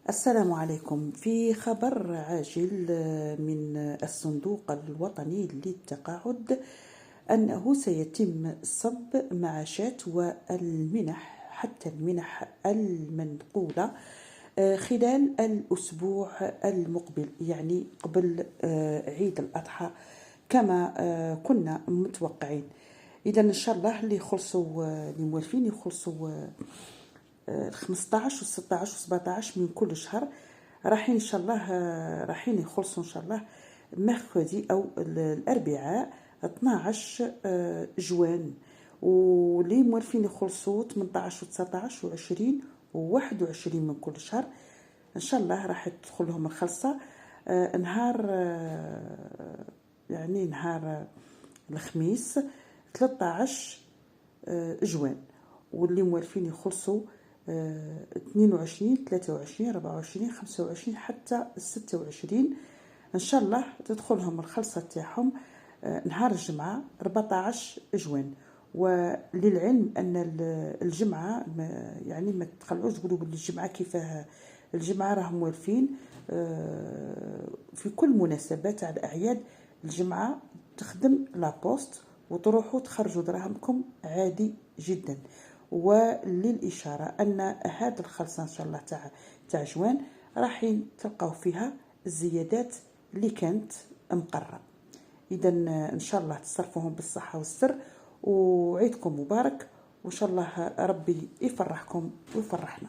السلام عليكم. في خبر عاجل من الصندوق الوطني للتقاعد أنه سيتم صب معاشات والمنح حتى المنح المنقولة خلال الأسبوع المقبل، يعني قبل عيد الأضحى كما كنا متوقعين. إذا إن شاء الله اللي يخلصوا الموالفين يخلصوا 15 و 16 و 17 من كل شهر، راحين ان شاء الله راحين يخلصوا ان شاء الله مركودي او الاربعاء 12 جوان، واللي موالفين يخلصوا 18 و 19 و 20 و 21 من كل شهر ان شاء الله راح تدخل لهم الخلصه نهار يعني نهار الخميس 13 جوان، واللي موالفين يخلصوا 22 23 24 25 حتى 26 ان شاء الله تدخلهم الخلصه تاعهم نهار الجمعه 14 جوان. وللعلم ان الجمعه يعني ما تخلعوش تقولوا بلي الجمعه كيفاه، الجمعه راهم موالفين في كل مناسبات على الاعياد الجمعه تخدم لابوست وتروحوا تخرجوا دراهمكم عادي جدا. وللإشارة أن هذا الخلصة إن شاء الله تاع جوان راحين تلقاو فيها الزيادات اللي كانت مقررة. إذا إن شاء الله تصرفوهم بالصحة والسر، وعيدكم مبارك، وإن شاء الله ربي يفرحكم ويفرحنا.